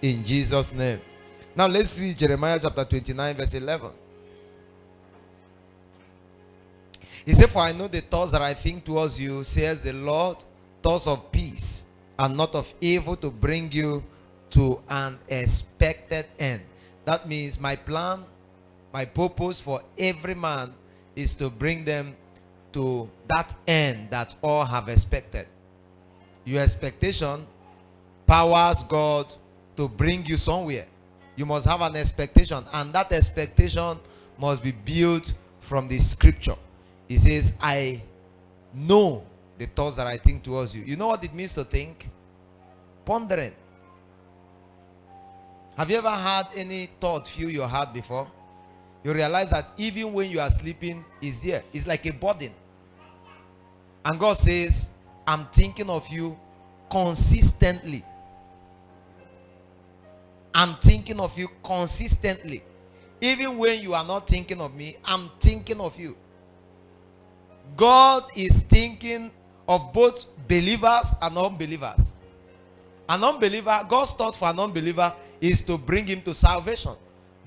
In Jesus' name. Now let's see Jeremiah chapter 29 verse 11. He said, for I know the thoughts that I think towards you, says the Lord, thoughts of peace and not of evil, to bring you to an expected end. That means my plan, my purpose for every man is to bring them to that end that all have expected. Your expectation powers God to bring you somewhere. You must have an expectation, and that expectation must be built from the scripture. He says, I know the thoughts that I think towards you. You know what it means to think? Pondering. Have you ever had any thought fill your heart before? You realize that even when you are sleeping, it's there. It's like a burden. And God says, I'm thinking of you consistently. I'm thinking of you consistently. Even when you are not thinking of me, I'm thinking of you. God is thinking of both believers and unbelievers. An unbeliever, God's thought for an unbeliever is to bring him to salvation.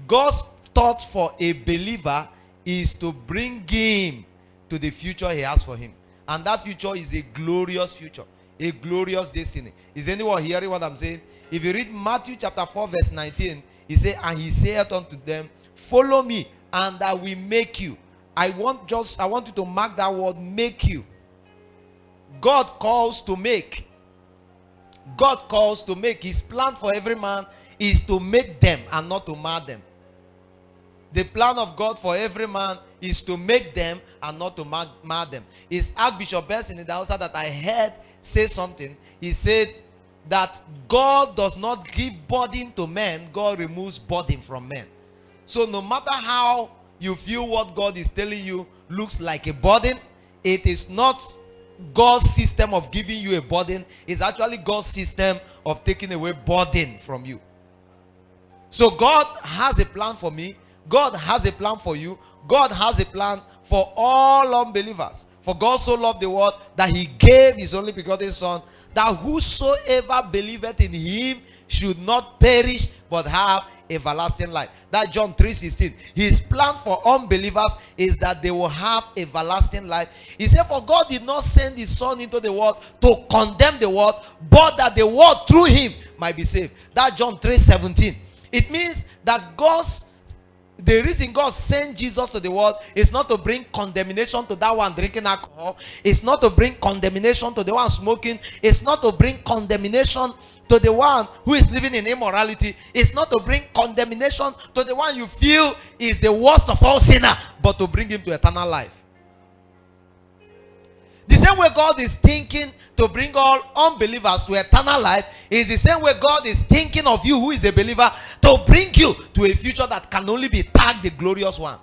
God's thought for a believer is to bring him to the future he has for him. And that future is a glorious future, a glorious destiny. Is anyone hearing what I'm saying? If you read Matthew chapter 4 verse 19, he said, and he saith unto them, follow me, and I will make you. I want you to mark that word, make you. God calls to make. God calls to make. His plan for every man is to make them and not to mar them. The plan of God for every man is to make them and not to mar them. It's Archbishop Benson in the house that I heard say something. He said that God does not give burden to men, God removes burden from men. So no matter how you feel what God is telling you looks like a burden, it is not God's system of giving you a burden. It's actually God's system of taking away burden from you. So God has a plan for me. God has a plan for you. God has a plan for all unbelievers. For God so loved the world that he gave his only begotten Son, that whosoever believeth in him should not perish but have everlasting life. That John 3:16. His plan for unbelievers is that they will have everlasting life. He said, for God did not send his Son into the world to condemn the world, but that the world through him might be saved. That John 3:17. It means that the reason God sent Jesus to the world is not to bring condemnation to that one drinking alcohol. It's not to bring condemnation to the one smoking. It's not to bring condemnation to the one who is living in immorality. It's not to bring condemnation to the one you feel is the worst of all sinners, but to bring him to eternal life. The same way God is thinking to bring all unbelievers to eternal life is the same way God is thinking of you who is a believer to bring you to a future that can only be tagged the glorious one.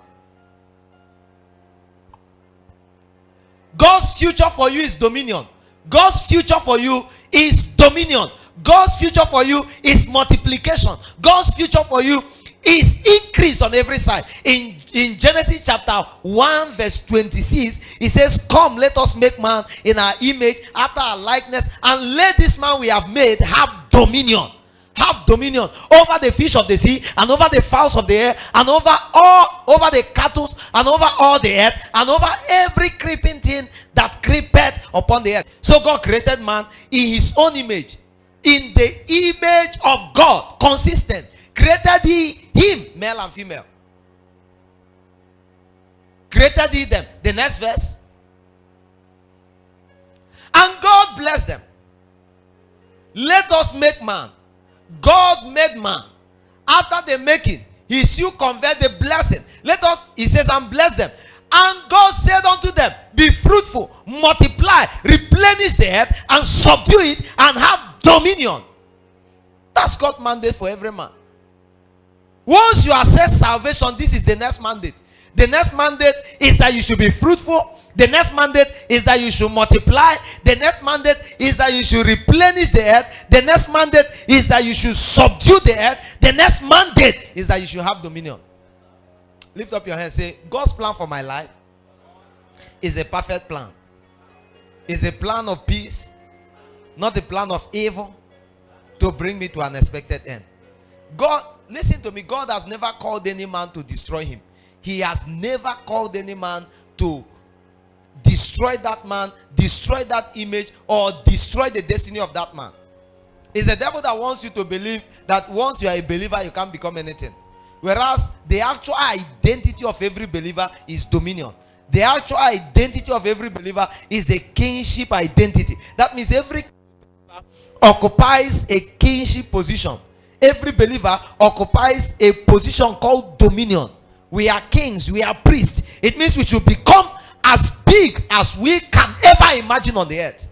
God's future for you is dominion. God's future for you is dominion. God's future for you is multiplication. God's future for you is increase on every side. In Genesis chapter 1 verse 26, it says, come, let us make man in our image, after our likeness, and let this man we have made have dominion. Have dominion over the fish of the sea, and over the fowls of the air, and over the cattle, and over all the earth, and over every creeping thing that creepeth upon the earth. So God created man in his own image, in the image of God, consistent. Created he him, male and female. Created he them. The next verse. And God blessed them. Let us make man. God made man. After the making, he still conveyed the blessing. Let us, he says, and bless them. And God said unto them, be fruitful, multiply, replenish the earth, and subdue it, and have dominion. That's God's mandate for every man. Once you access salvation, this is the next mandate. The next mandate is that you should be fruitful. The next mandate is that you should multiply. The next mandate is that you should replenish the earth. The next mandate is that you should subdue the earth. The next mandate is that you should have dominion. Lift up your hand and say, God's plan for my life is a perfect plan. It's a plan of peace, not a plan of evil, to bring me to an expected end. God, listen to me, God has never called any man to destroy him. He has never called any man to destroy that man, destroy that image, or destroy the destiny of that man. It's the devil that wants you to believe that once you are a believer, you can't become anything. Whereas the actual identity of every believer is dominion. The actual identity of every believer is a kingship identity. That means every believer occupies a kingship position. Every believer occupies a position called dominion. We are kings, we are priests. It means we should become as big as we can ever imagine on the earth.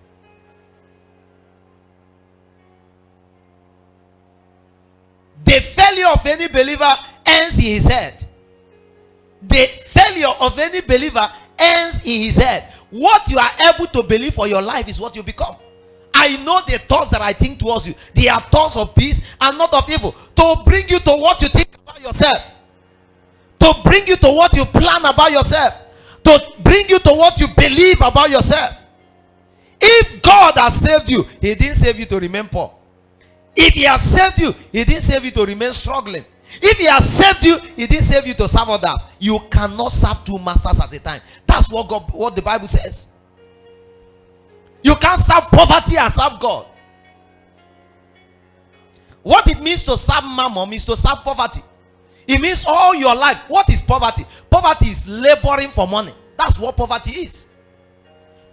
The failure of any believer ends in his head. The failure of any believer ends in his head. What you are able to believe for your life is what you become. I know the thoughts that I think towards you, they are thoughts of peace and not of evil, to bring you to what you think about yourself, to bring you to what you plan about yourself, to bring you to what you believe about yourself. If God has saved you, he didn't save you to remain poor. If he has saved you, he didn't save you to remain struggling. If he has saved you, he didn't save you to serve others. You cannot serve two masters at a time. That's what the Bible says. You can't serve poverty and serve God. What it means to serve mammon is to serve poverty. It means all your life. What is poverty? Poverty is laboring for money. That's what poverty is.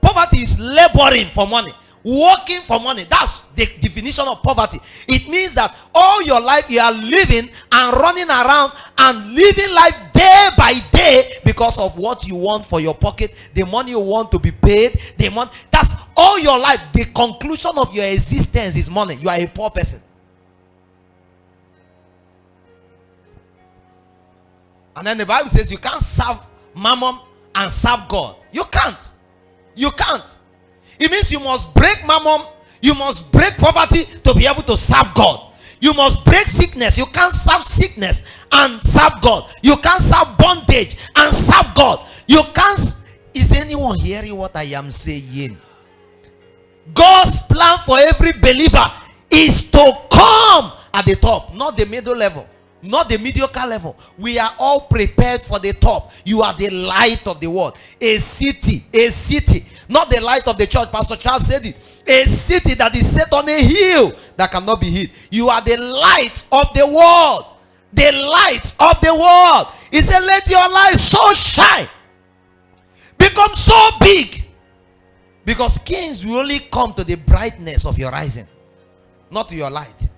Poverty is laboring for money, working for money. That's the definition of poverty. It means that all your life you are living and running around and living life day by day because of what you want for your pocket, the money you want to be paid, the money. That's all your life. The conclusion of your existence is money. You are a poor person. And then the Bible says you can't serve mammon and serve God. You can't. You can't. It means you must break mammon, you must break poverty to be able to serve God. You must break sickness. You can't serve sickness and serve God. You can't serve bondage and serve God. You can't. Is anyone hearing what I am saying? God's plan for every believer is to come at the top, not the middle level, not the mediocre level. We are all prepared for the top. You are the light of the world. A city, not the light of the church. Pastor Charles said it. A city that is set on a hill that cannot be hid. You are the light of the world. The light of the world. He said, let your light so shine, become so big, because kings will only come to the brightness of your rising, not to your light.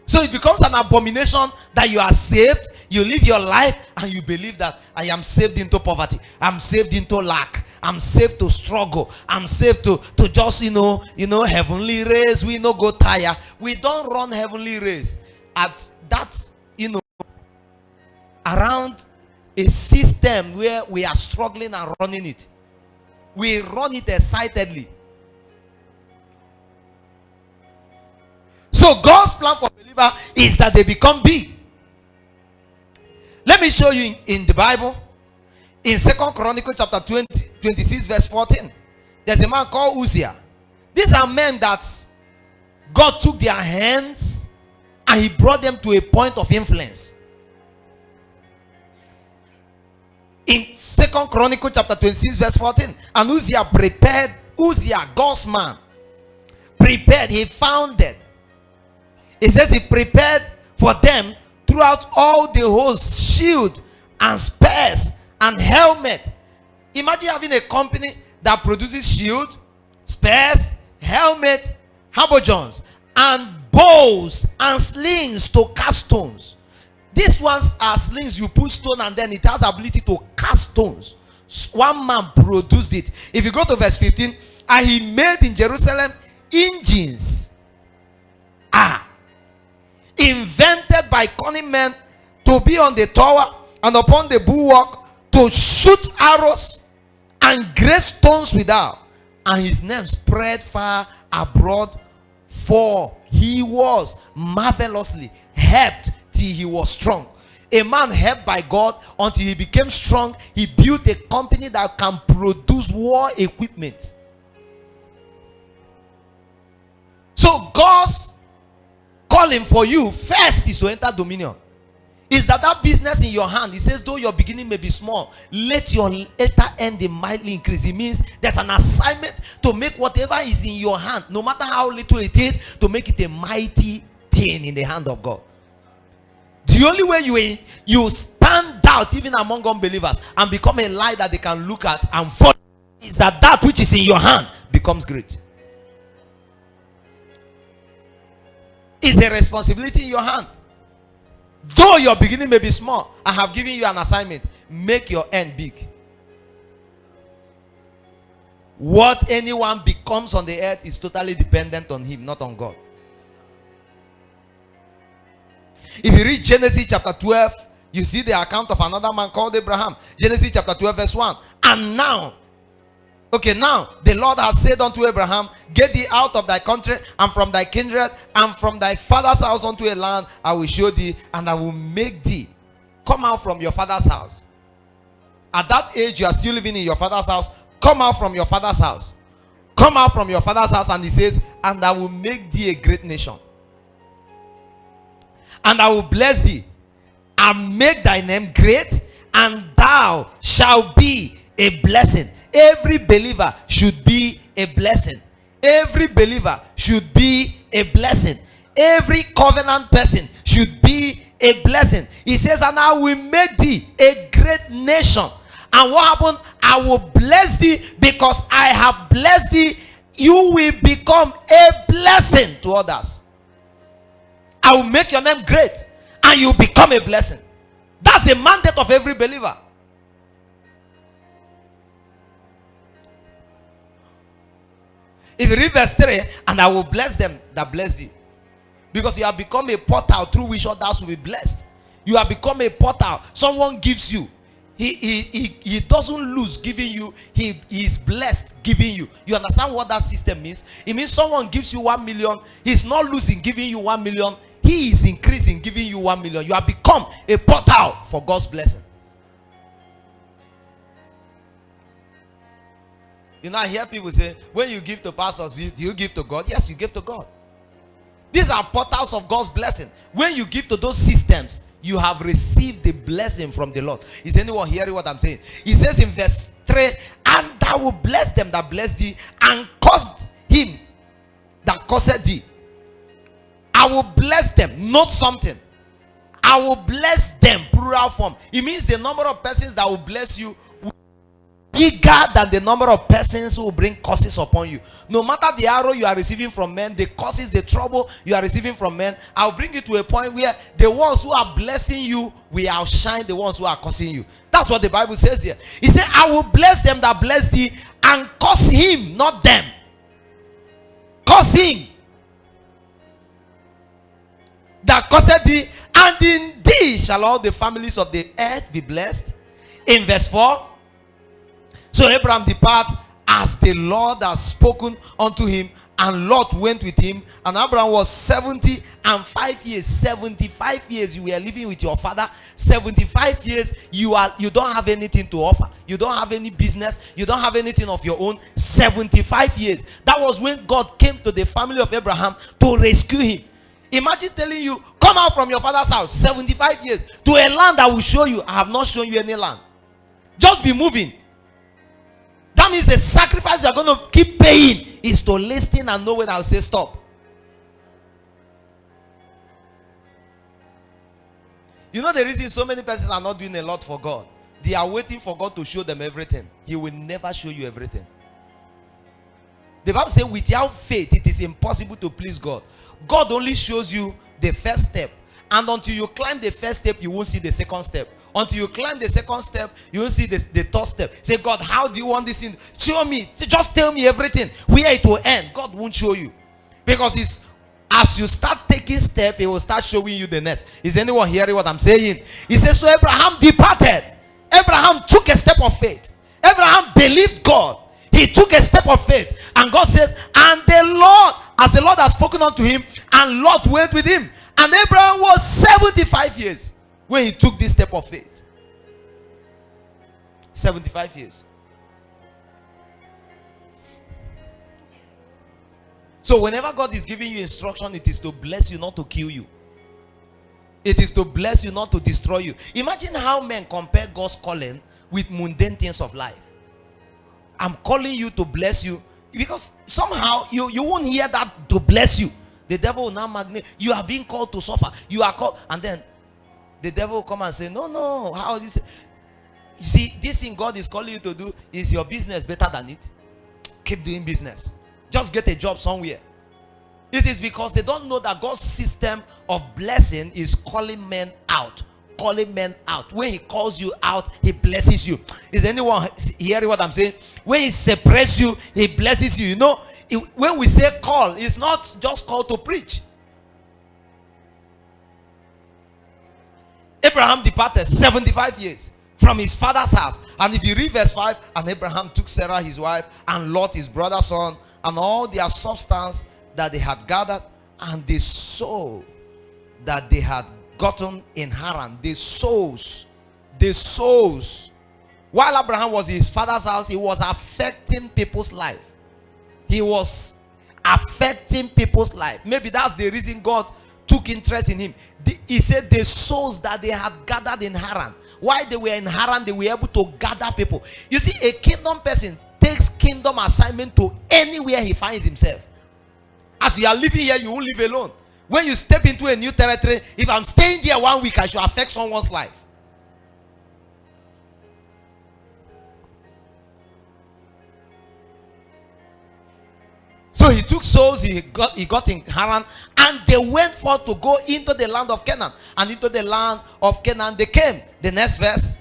So it becomes an abomination that you are saved, you live your life, and you believe that I am saved into poverty, I'm saved into lack, I'm saved to struggle, I'm saved to just heavenly race. We no go tire. We don't run heavenly race at that, around a system where we are struggling and running it. We run it excitedly. So God's plan for believer is that they become big. Let me show you in the Bible, in 2 Chronicles chapter 26 verse 14. There's a man called Uzziah. These are men that God took their hands and he brought them to a point of influence. In 2 Chronicles chapter 26 verse 14, and Uzziah, God's man, prepared, he founded. It says he prepared for them throughout all the host, shield and spears and helmet. Imagine having a company that produces shield, spears, helmet, habergeons, and bows and slings to cast stones. These ones are slings you put stone and then it has ability to cast stones. One man produced it. If you go to verse 15, and he made in Jerusalem engines, invented by cunning men, to be on the tower and upon the bulwark, to shoot arrows and great stones without. And his name spread far abroad, for he was marvelously helped till he was strong. A man helped by God until he became strong. He built a company that can produce war equipment. So God's calling for you first is to enter dominion. Is that business in your hand? It says, though your beginning may be small, let your later end mightily increase. It means there's an assignment to make whatever is in your hand, no matter how little it is, to make it a mighty thing in the hand of God. The only way you stand out even among unbelievers and become a light that they can look at and follow is that which is in your hand becomes great. It's a responsibility in your hand. Though your beginning may be small, I have given you an assignment. Make your end big. What anyone becomes on the earth is totally dependent on him, not on God. If you read Genesis chapter 12, you see the account of another man called Abraham. Genesis chapter 12 verse 1. And now the Lord has said unto Abraham, get thee out of thy country and from thy kindred and from thy father's house unto a land I will show thee, and I will make thee come out from your father's house. At that age you are still living in your father's house. Come out from your father's house. Come out from your father's house. And he says, and I will make thee a great nation, and I will bless thee and make thy name great, and thou shalt be a blessing. Every believer should be a blessing. Every believer should be a blessing. Every covenant person should be a blessing. He says, and I will make thee a great nation. And what happened? I will bless thee, because I have blessed thee. You will become a blessing to others. I will make your name great, and you become a blessing. That's the mandate of every believer. If you read verse 3, and I will bless them that bless thee. Because you have become a portal through which others will be blessed. You have become a portal. Someone gives you. He doesn't lose giving you. He is blessed giving you. You understand what that system means? It means someone gives you 1 million. He's not losing giving you 1 million. He is increasing giving you 1 million. You have become a portal for God's blessing. You know, I hear people say, when you give to pastors, do you give to God? Yes, you give to God. These are portals of God's blessing. When you give to those systems, you have received the blessing from the Lord. Is anyone hearing what I'm saying? He says in verse 3, and I will bless them that bless thee, and curse him that cursed thee. I will bless them, not something. I will bless them, plural form. It means the number of persons that will bless you bigger than the number of persons who will bring curses upon you. No matter the arrow you are receiving from men, the curses, the trouble you are receiving from men, I'll bring it to a point where the ones who are blessing you will outshine the ones who are cursing you. That's what the Bible says here. He said, I will bless them that bless thee, and curse him, not them. Curse him that cursed thee, and in thee shall all the families of the earth be blessed. In verse 4, so Abraham departed as the Lord has spoken unto him, and Lot went with him. And Abraham was 75 years. 75 years you were living with your father. 75 years you don't have anything to offer. You don't have any business. You don't have anything of your own. 75 years. That was when God came to the family of Abraham to rescue him. Imagine telling you, come out from your father's house. 75 years to a land I will show you. I have not shown you any land. Just be moving. That means the sacrifice you are going to keep paying is to listen and know when I'll say stop. You know the reason so many persons are not doing a lot for God? They are waiting for God to show them everything. He will never show you everything. The Bible says without faith it is impossible to please God. God only shows you the first step. And until you climb the first step, you won't see the second step. Until you climb the second step, you will see the third step. Say, God, how do you want this in? Show me. Just tell me everything. Where it will end. God won't show you. Because it's as you start taking steps, He will start showing you the next. Is anyone hearing what I'm saying? He says, so Abraham departed. Abraham took a step of faith. Abraham believed God. He took a step of faith. And God says, and the Lord, as the Lord has spoken unto him, and Lot went with him. And Abraham was 75 years when he took this step of faith. 75 years. So whenever God is giving you instruction, it is to bless you, not to kill you. It is to bless you, not to destroy you. Imagine how men compare God's calling with mundane things of life. I'm calling you to bless you, because somehow you won't hear that to bless you. The devil will now magnify. You are being called to suffer. You are called, and then the devil will come and say, no, how is this? You see, this thing God is calling you to do, is your business better than it? Keep doing business. Just get a job somewhere. It is because they don't know that God's system of blessing is calling men out. Calling men out. When he calls you out, he blesses you. Is anyone hearing what I'm saying? When he separates you, he blesses you. You know, when we say call, it's not just call to preach. Abraham departed 75 years from his father's house. And if you read verse 5, and Abraham took Sarah his wife, and Lot his brother's son, and all their substance that they had gathered, and the soul that they had gotten in Haran, the souls. While Abraham was in his father's house, he was affecting people's life. He was affecting people's life. Maybe that's the reason God took interest in him. He said the souls that they had gathered in Haran. While they were in Haran, they were able to gather people. You see, a kingdom person takes kingdom assignment to anywhere he finds himself. As you are living here, you won't live alone. When you step into a new territory, if I'm staying there 1 week, I should affect someone's life. So he took souls, he got in Haran, and they went forth to go into the land of Canaan. And into the land of Canaan they came. The next verse.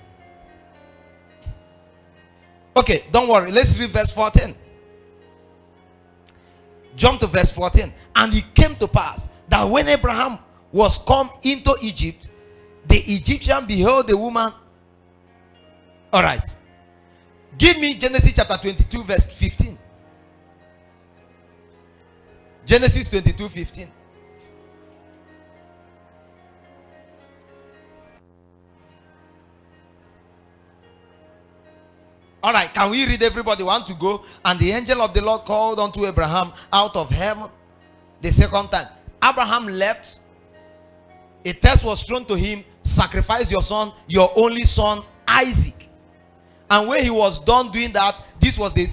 Okay, don't worry. Let's read verse 14. Jump to verse 14. And it came to pass that when Abraham was come into Egypt, the Egyptian beheld the woman. All right. Give me Genesis chapter 22 verse 15. Genesis 22:15. All right, can we read? Everybody want to go? And the angel of the Lord called unto Abraham out of heaven the second time. Abraham left. A test was thrown to him: sacrifice your son, your only son Isaac. And when he was done doing that, this was the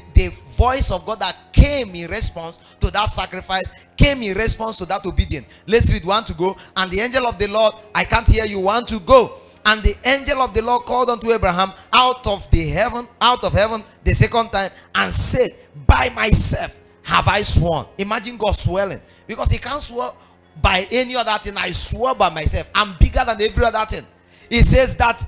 voice of God that came in response to that sacrifice, came in response to that obedience. Let's read. Want to go? And the angel of the Lord, I can't hear you. Want to go? And the angel of the Lord called unto Abraham out of heaven the second time, and said, by myself have I sworn. Imagine God swearing, because he can't swear by any other thing. I swear by myself, I'm bigger than every other thing. He says that,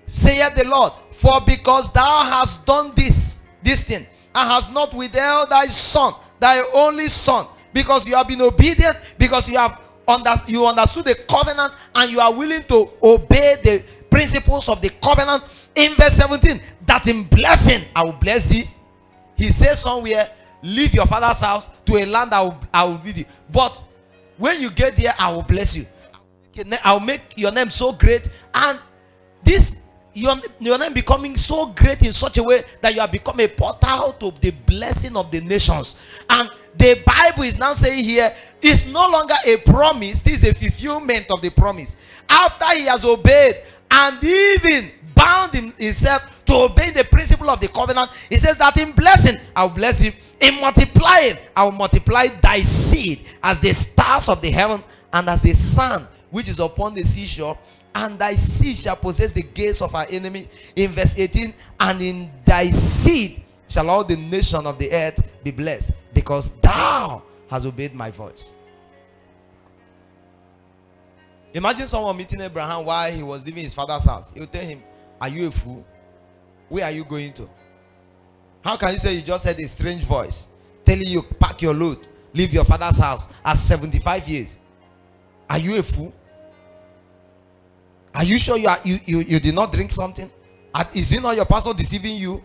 saith the Lord, for because thou hast done this thing, and hast not withheld thy son, thy only son, because you have been obedient, because you have understood the covenant, and you are willing to obey the principles of the covenant. In verse 17, that in blessing I will bless thee. He says somewhere, leave your father's house to a land I will lead you. But when you get there, I will bless you. I will make your name so great, and this your name becoming so great in such a way that you have become a portal to the blessing of the nations. And the Bible is now saying here, it's no longer a promise. This is a fulfillment of the promise. After he has obeyed and even bound himself to obey the principle of the covenant, he says that in blessing I will bless him, in multiplying I will multiply thy seed as the stars of the heaven, and as the sun which is upon the seashore. And thy seed shall possess the gates of our enemy. In verse 18, and in thy seed shall all the nation of the earth be blessed, because thou hast obeyed my voice. Imagine someone meeting Abraham while he was leaving his father's house. He will tell him, are you a fool? Where are you going to? How can you say you just heard a strange voice telling you, pack your load, leave your father's house at 75 years? Are you a fool? Are you sure you did not drink something? Is it not your pastor deceiving you?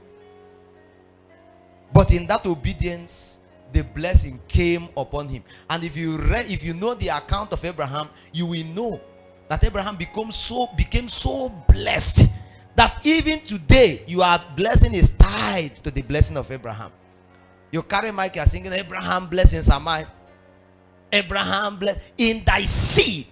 But in that obedience, the blessing came upon him. And if you know the account of Abraham, you will know that Abraham became so blessed that even today your blessing is tied to the blessing of Abraham. You carry mic, you are singing, Abraham blessings are mine. Abraham blessed in thy seed.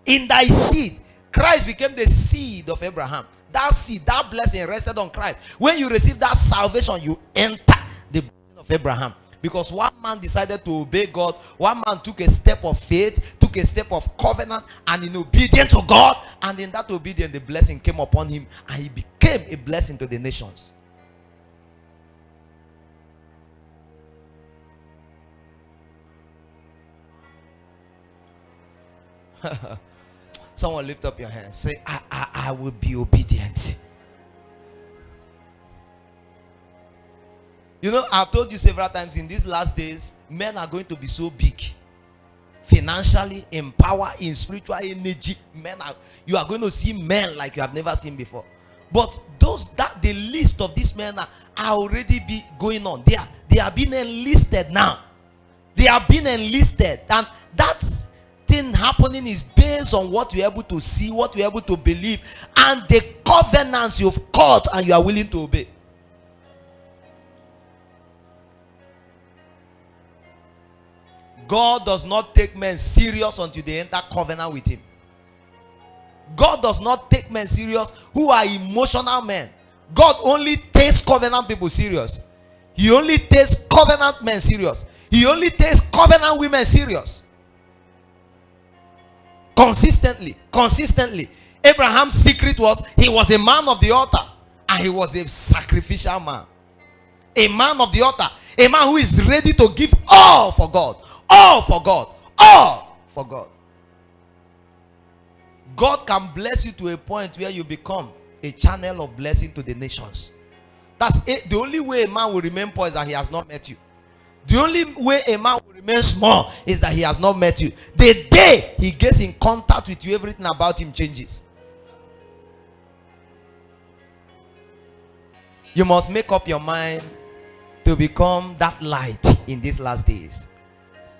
In thy seed. Christ became the seed of Abraham. That seed, that blessing rested on Christ. When you receive that salvation, you enter the blessing of Abraham. Because one man decided to obey God, one man took a step of faith, took a step of covenant, and in obedience to God, and in that obedience, the blessing came upon him, and he became a blessing to the nations. Someone lift up your hands. Say, I will be obedient. You know, I've told you several times, in these last days, men are going to be so big. Financially, in power, in spiritual energy. You are going to see men like you have never seen before. But the list of these men are already be going on. They are being enlisted now. They are being enlisted. And that thing happening is based on what you're able to see, what you're able to believe, and the covenants you've caught and you are willing to obey. God does not take men serious until they enter covenant with him. God does not take men serious who are emotional men. God only takes covenant people serious. He only takes covenant men serious. He only takes covenant women serious. Consistently. Abraham's secret was he was a man of the altar, and he was a sacrificial man. A man of the altar. A man who is ready to give all for God. All for God. All for God. God can bless you to a point where you become a channel of blessing to the nations. That's it. The only way a man will remain poor is that he has not met you. The only way a man will remain small is that he has not met you. The day he gets in contact with you, everything about him changes. You must make up your mind to become that light in these last days.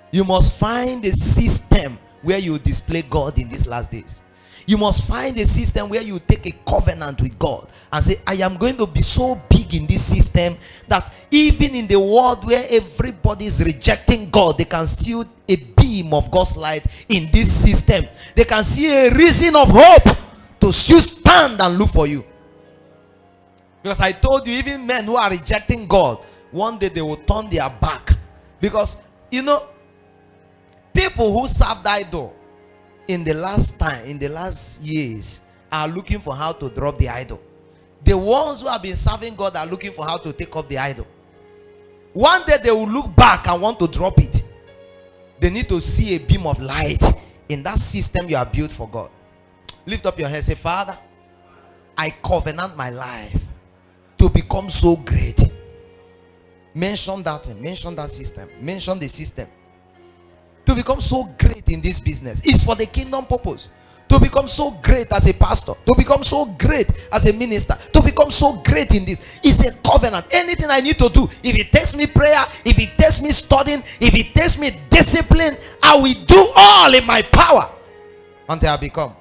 You must find a system where you display God in these last days. You must find a system where you take a covenant with God and say, I am going to be so big in this system that even in the world where everybody is rejecting God, they can still a beam of God's light in this system. They can see a reason of hope to still stand and look for you. Because I told you, even men who are rejecting God, one day they will turn their back. Because, you know, people who served idol in the last years are looking for how to drop the idol. The ones who have been serving God are looking for how to take up the idol. One day they will look back and want to drop it. They need to see a beam of light in that system you are built for God. Lift up your hand, say, Father, I covenant my life to become so great. Mention that, mention that system, mention the system. To become so great in this business. It's for the kingdom purpose. To become so great as a pastor. To become so great as a minister. To become so great in this. It's a covenant. Anything I need to do. If it takes me prayer. If it takes me studying. If it takes me discipline. I will do all in my power. Until I become.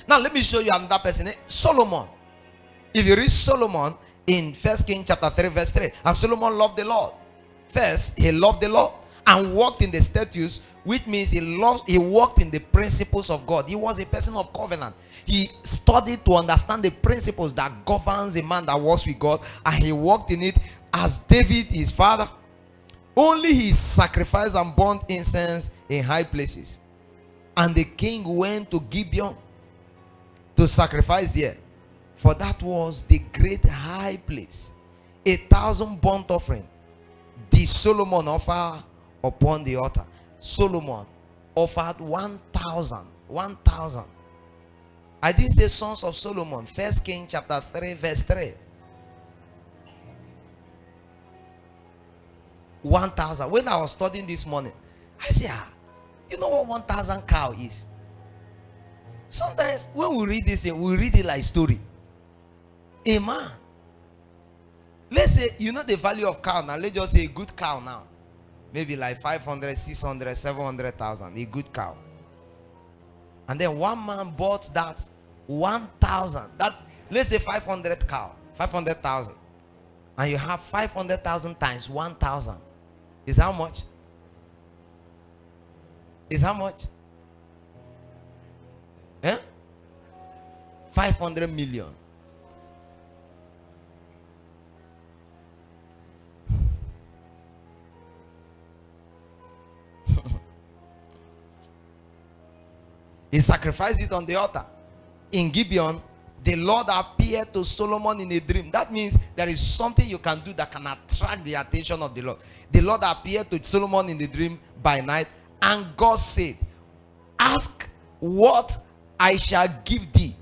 Now let me show you another person. Solomon. If you read Solomon in 1 Kings chapter 3 verse 3. And Solomon loved the Lord. First, he loved the Lord and walked in the statutes, which means he walked in the principles of God. He was a person of covenant. He studied to understand the principles that governs a man that walks with God, and he walked in it as David, his father. Only he sacrificed and burnt incense in high places. And the king went to Gibeon to sacrifice there, for that was the great high place. 1,000 burnt offering did Solomon offer upon the altar. Solomon offered 1,000. 1,000. I didn't say sons of Solomon. 1 Kings chapter 3 verse 3. 1,000. When I was studying this morning, I said, you know what 1,000 cow is? Sometimes when we read this, we read it like story. A man. Let's say, you know the value of cow now. Let's just say a good cow now. Maybe like 500, 600, 700,000. A good cow. And then one man bought that 1,000. That, let's say 500 cow, 500,000. And you have 500,000 times 1,000. Is how much? Is how much? 500 million. He sacrificed it on the altar. In Gibeon, the Lord appeared to Solomon in a dream. That means there is something you can do that can attract the attention of the Lord. The Lord appeared to Solomon in the dream by night, and God said, ask what I shall give thee.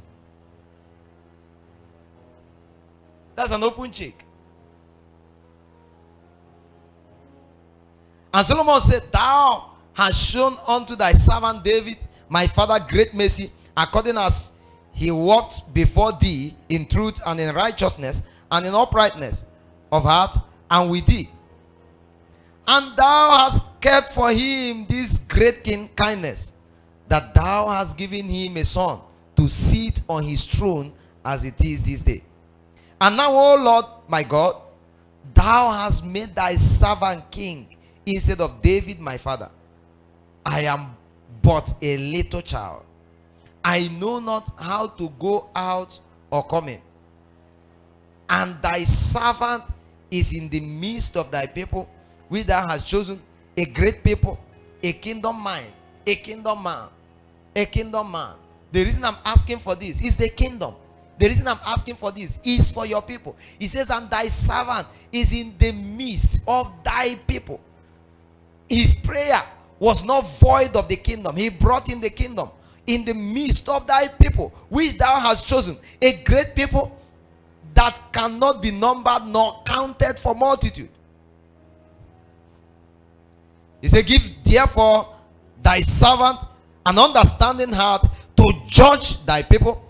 That's an open check. And Solomon said, thou hast shown unto thy servant David, my father, great mercy, according as he walked before thee in truth and in righteousness and in uprightness of heart and with thee. And thou hast kept for him this great kindness, that thou hast given him a son to sit on his throne as it is this day. And now, O Lord my God, thou hast made thy servant king instead of David my father. I am but a little child. I know not how to go out or come in. And thy servant is in the midst of thy people, which thou hast chosen, a great people, a kingdom mind, a kingdom man, a kingdom man. The reason I'm asking for this is the kingdom. The reason I'm asking for this is for your people. He says, and thy servant is in the midst of thy people. His prayer was not void of the kingdom. He brought in the kingdom in the midst of thy people, which thou hast chosen, a great people that cannot be numbered nor counted for multitude. He said, give therefore thy servant an understanding heart to judge thy people,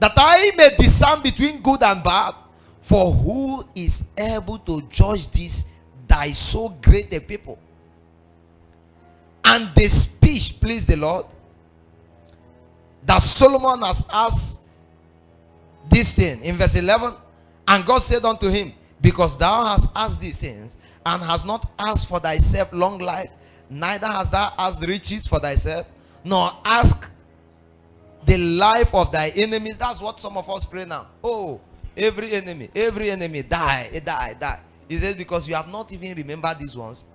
that I may discern between good and bad. For who is able to judge this thy so great a people? And the speech pleased the Lord, that Solomon has asked this thing. In verse 11, and God said unto him, because thou hast asked these things, and hast not asked for thyself long life, neither hast thou asked riches for thyself, nor ask the life of thy enemies. That's what some of us pray now. Oh, every enemy, die, die, die. He says, because you have not even remembered these ones,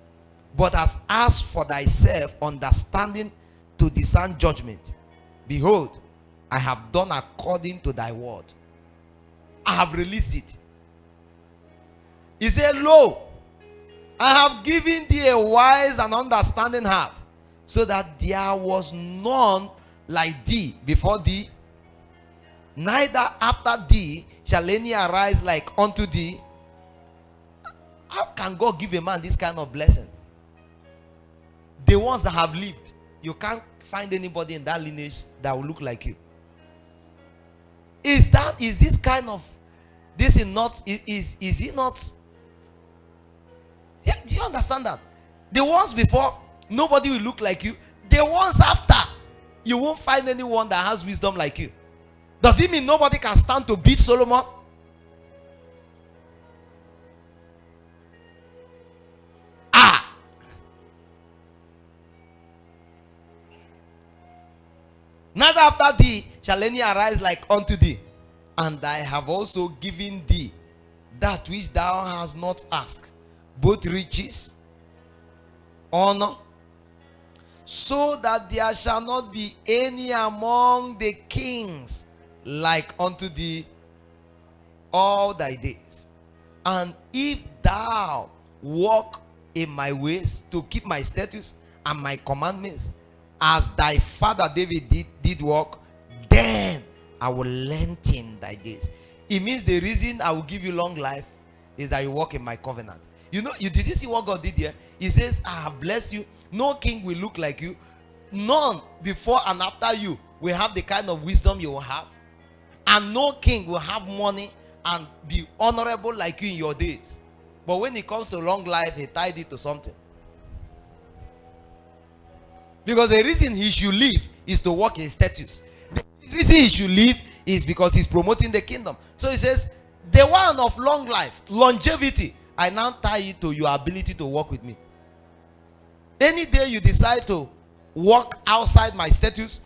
but hast asked for thyself understanding to discern judgment. Behold, I have done according to thy word. I have released it. He said, lo, I have given thee a wise and understanding heart, so that there was none like thee before thee, neither after thee shall any arise like unto thee. How can God give a man this kind of blessing? The ones that have lived, you can't find anybody in that lineage that will look like you. Is this kind of, this is not, is it not? Yeah, do you understand that? The ones before, nobody will look like you. The ones after, you won't find anyone that has wisdom like you. Does it mean nobody can stand to beat Solomon? Neither after thee shall any arise like unto thee. And I have also given thee that which thou hast not asked, both riches, honor, so that there shall not be any among the kings like unto thee all thy days. And if thou walk in my ways to keep my statutes and my commandments, as thy father David did walk, then I will lengthen thy days. It means the reason I will give you long life is that you walk in my covenant. You know, did you see what God did here? He says, I have blessed you. No king will look like you. None before and after you will have the kind of wisdom you will have. And no king will have money and be honorable like you in your days. But when it comes to long life, he tied it to something. Because the reason he should live is to walk in status. The reason he should live is because he's promoting the kingdom. So he says, the one of long life, longevity, I now tie it to your ability to walk with me. Any day you decide to walk outside my statutes,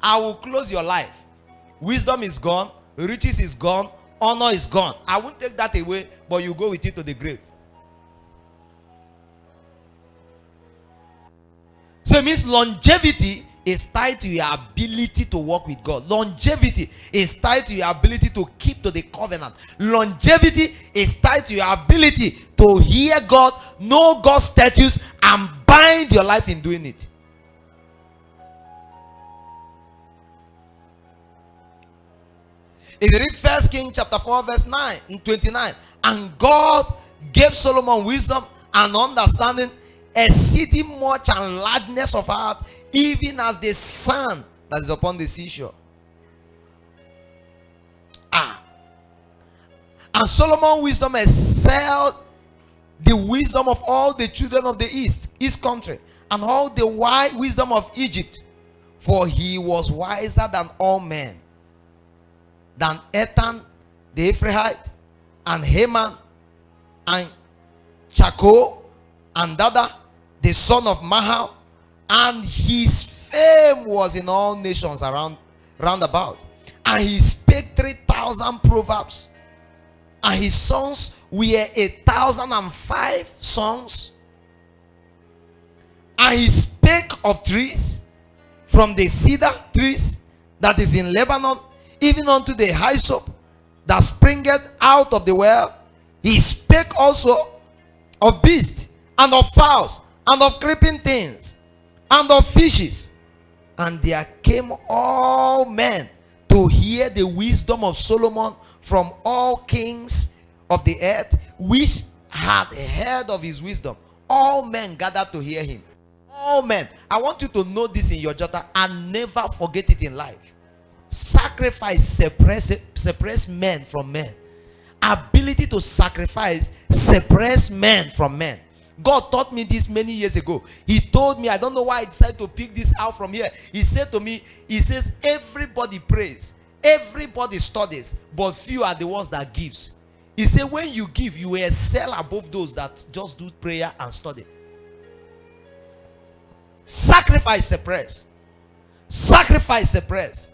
I will close your life. Wisdom is gone, riches is gone, honor is gone. I won't take that away, but you go with it to the grave. So it means longevity is tied to your ability to walk with God. Longevity is tied to your ability to keep to the covenant. Longevity is tied to your ability to hear God, know God's statutes, and bind your life in doing it. If you read 1 Kings chapter 4 verse 9 and 29, and God gave Solomon wisdom and understanding, exceeding much and largeness of heart, even as the sand that is upon the seashore. And Solomon's wisdom excelled the wisdom of all the children of the east country, and all the wise wisdom of Egypt, for he was wiser than all men, than Ethan the Ephraite, and Heman, and Chako, and Dada the son of Mahal, and his fame was in all nations round about. And he spake 3,000 proverbs, and his sons were 1,005 songs. And he spake of trees, from the cedar trees that is in Lebanon, even unto the hyssop that springeth out of the well. He spake also of beasts, and of fowls, and of creeping things, and of fishes. And there came all men to hear the wisdom of Solomon from all kings of the earth, which had heard of his wisdom. All men gathered to hear him. All men. I want you to know this in your jotter and never forget it in life. Sacrifice separates men from men. Ability to sacrifice separates men from men. God taught me this many years ago. He told me, I don't know why I decided to pick this out from here. He said to me, he says, everybody prays, everybody studies, but few are the ones that gives. He said, when you give, you excel above those that just do prayer and study. Sacrifice separates. Sacrifice separates.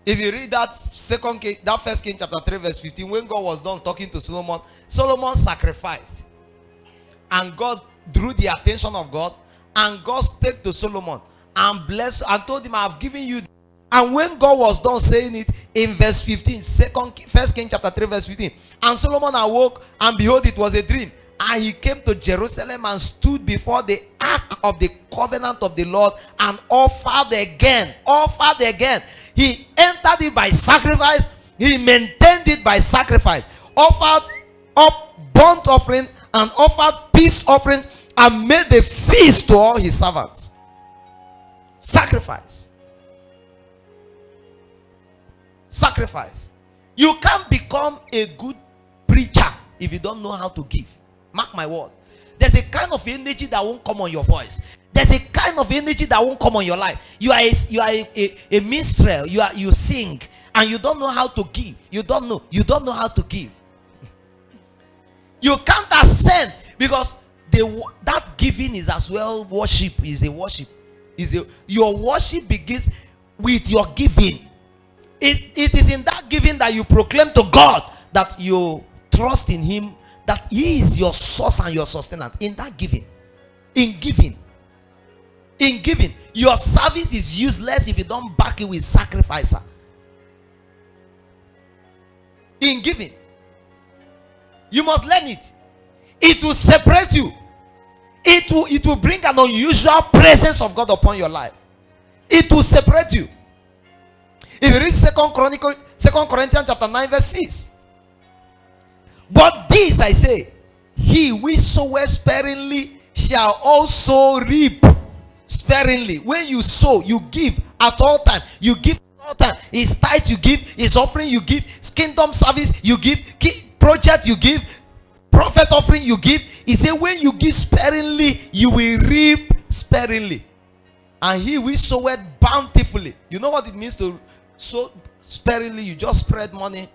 If you read that First King chapter 3 verse 15, when God was done talking to Solomon, Solomon sacrificed, and God drew the attention of God, and God spake to Solomon and blessed and told him, I have given you. And when God was done saying it, in verse 15, First King chapter 3 verse 15, and Solomon awoke, and behold, it was a dream. And he came to Jerusalem and stood before the ark of the covenant of the Lord, and offered again. He entered it by sacrifice. He maintained it by sacrifice. Offered up burnt offering and offered peace offering, and made a feast to all his servants. Sacrifice. Sacrifice. You can't become a good preacher if you don't know how to give. Mark my word. There's a kind of energy that won't come on your voice. There's a kind of energy that won't come on your life. You are a minstrel. You sing and you don't know how to give. You don't know how to give. You can't ascend because that giving is as well worship. Is a worship. Your worship begins with your giving. It is in that giving that you proclaim to God that you trust in him, that he is your source and your sustainer. In that giving. In giving, your service is useless if you don't back it with sacrifice. In giving, you must learn it. It will separate you. It will bring an unusual presence of God upon your life. It will separate you. If you read 2 Corinthians chapter 9 verse 6. But this I say, he which soweth sparingly shall also reap sparingly. When you sow, you give at all times. You give all time. His tithe you give, his offering you give, his kingdom service you give, project you give, prophet offering you give. He said, when you give sparingly, you will reap sparingly. And he will sow it bountifully. You know what it means to sow sparingly? You just spread money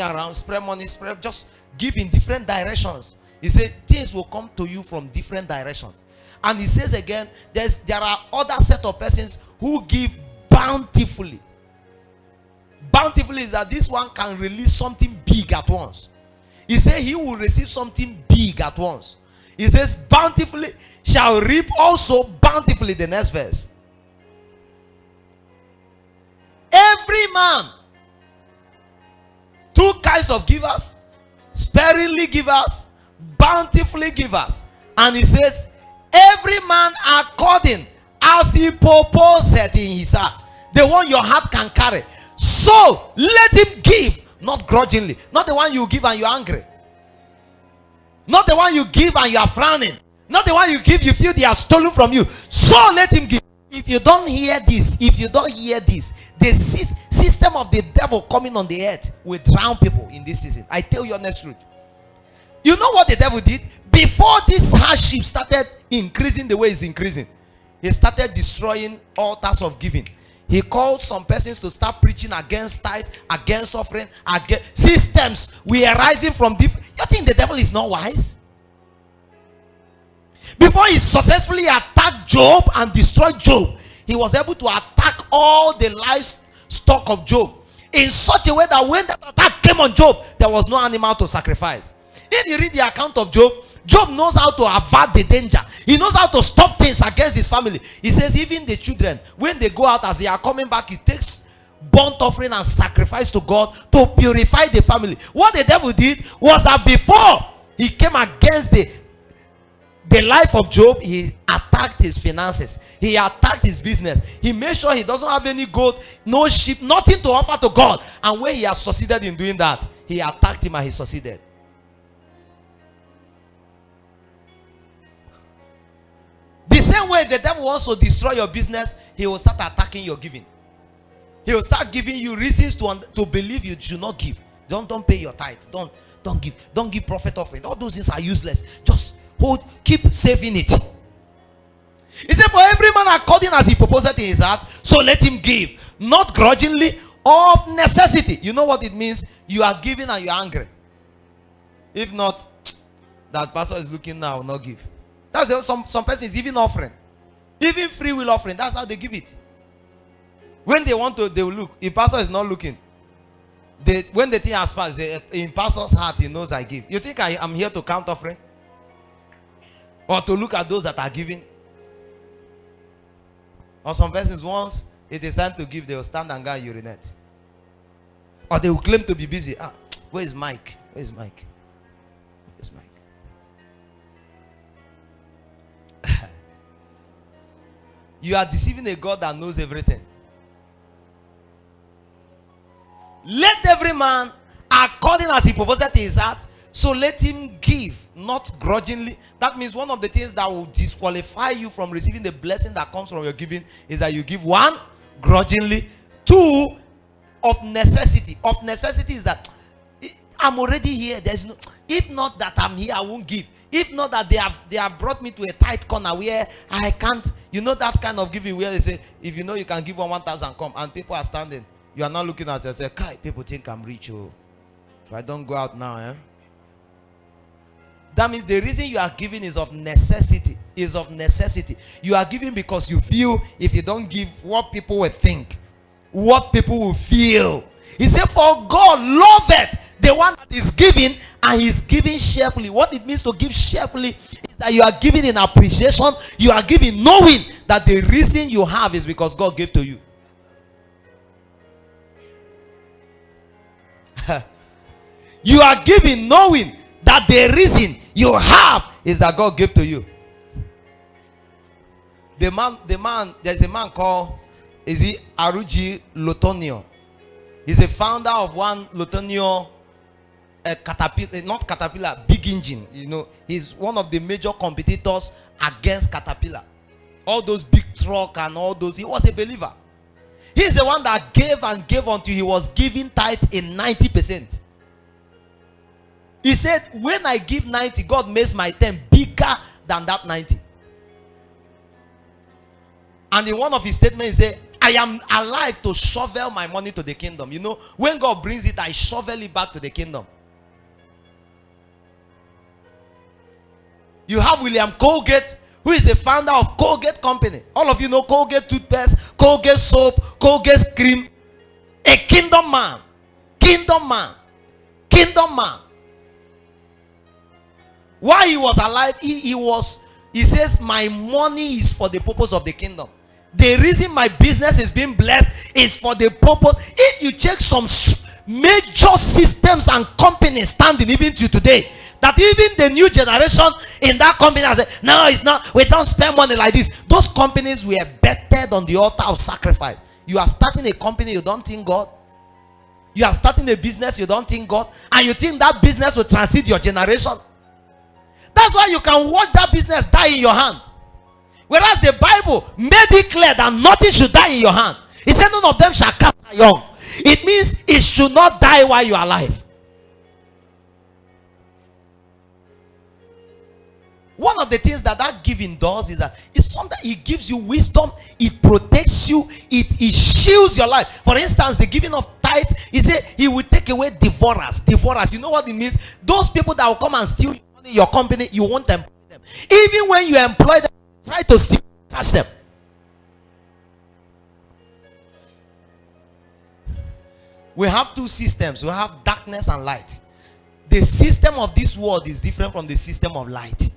around, just give in different directions. He said things will come to you from different directions. And he says again, there are other set of persons who give bountifully. Bountifully is that this one can release something big at once. He said he will receive something big at once. He says bountifully shall reap also bountifully. The next verse. Every man, two kinds of givers: sparingly givers, bountifully givers. And he says, every man according as he purposed in his heart, the one your heart can carry. So let him give, not grudgingly. Not the one you give and you're angry. Not the one you give and you are frowning. Not the one you give, you feel they are stolen from you. So let him give. If you don't hear this, the system of the devil coming on the earth will drown people in this season. I tell you honest truth. You know what the devil did? Before this hardship started increasing the way it's increasing, he started destroying altars of giving. He called some persons to start preaching against tithe, against offering, against systems. We are rising from different. You think the devil is not wise? Before he successfully attacked Job and destroyed Job, he was able to attack all the livestock of Job in such a way that when that attack came on Job, there was no animal to sacrifice. If you read the account of Job, Job knows how to avert the danger. He knows how to stop things against his family. He says even the children, when they go out, as they are coming back, he takes burnt offering and sacrifice to God to purify the family. What the devil did was that before he came against the life of Job, he attacked his finances. He attacked his business. He made sure he doesn't have any gold, no sheep, nothing to offer to God. And when he has succeeded in doing that, he attacked him and he succeeded. The same way the devil wants to destroy your business, he will start attacking your giving. He will start giving you reasons to believe you should not give. Don't pay your tithe. Don't give. Don't give prophet offering. All those things are useless. Just keep saving it. He said, for every man according as he proposed in his heart, so let him give, not grudgingly, of necessity. You know what it means? You are giving and you are angry. If not, that pastor is looking now, will not give. That's some persons even offering, even free will offering. That's how they give it. When they want to, they will look. If pastor is not looking, when the thing has passed, in pastor's heart, he knows I give. You think I'm here to count offering? Or to look at those that are giving? Or some persons, once it is time to give, they will stand and go and urinate. Or they will claim to be busy. Where is Mike? Where is Mike? Where's Mike? You are deceiving a God that knows everything. Let every man according as he proposed in his heart, so let him give, not grudgingly. That means one of the things that will disqualify you from receiving the blessing that comes from your giving is that you give, one, grudgingly. Two, of necessity. Of necessity is that I'm already here. There's no, if not that I'm here, I won't give. If not that they have brought me to a tight corner where I can't, you know, that kind of giving where they say, if you know you can give 1,000, come, and people are standing. You are not looking at it and say, Kai, people think I'm rich. Oh, if I don't go out now, that means the reason you are giving is of necessity. You are giving because you feel if you don't give, what people will think, what people will feel. He said, for God loveth the one that is giving, and he's giving cheerfully. What it means to give cheerfully is that you are giving in appreciation. You are giving knowing that the reason you have is because God gave to you. You are giving knowing that the reason you have is that God gave to you. There's a man called, Aruji Lotonio. He's a founder of one Lotonio Caterpillar, big engine. You know, he's one of the major competitors against Caterpillar. All those big truck and all those, he was a believer. He's the one that gave and gave until he was giving tithe in 90%. He said, when I give 90, God makes my 10 bigger than that 90. And in one of his statements, he said, I am alive to shovel my money to the kingdom. You know, when God brings it, I shovel it back to the kingdom. You have William Colgate, who is the founder of Colgate Company. All of you know Colgate toothpaste, Colgate soap, Colgate cream. A kingdom man. Kingdom man. Kingdom man. While he was alive, he says, my money is for the purpose of the kingdom. The reason my business is being blessed is for the purpose. If you check some major systems and companies standing even to today, that even the new generation in that company has said, no, it's not, we don't spend money like this. Those companies were bettered on the altar of sacrifice. You are starting a company, you don't think God. You are starting a business, you don't think God. And you think that business will transit your generation. That's why you can watch that business die in your hand. Whereas the Bible made it clear that nothing should die in your hand. It said none of them shall cast young. It means it should not die while you are alive. One of the things that giving does is that it's something, it gives you wisdom, it protects you, it shields your life. For instance, the giving of tithe, he said he will take away devourers. Devourers, you know what it means? Those people that will come and steal your company, you won't employ them. Even when you employ them, try to steal, catch them. We have two systems. We have darkness and light. The system of this world is different from the system of light.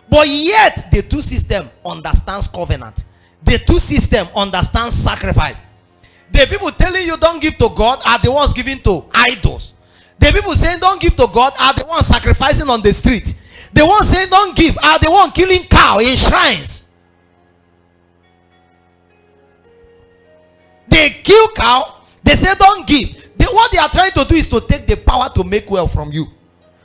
But yet, the two systems understands covenant. The two systems understands sacrifice. The people telling you don't give to God are the ones giving to idols. The people saying don't give to God are the ones sacrificing on the street. The ones saying don't give are the ones killing cow in shrines. They kill cow. They say don't give. What they are trying to do is to take the power to make wealth from you.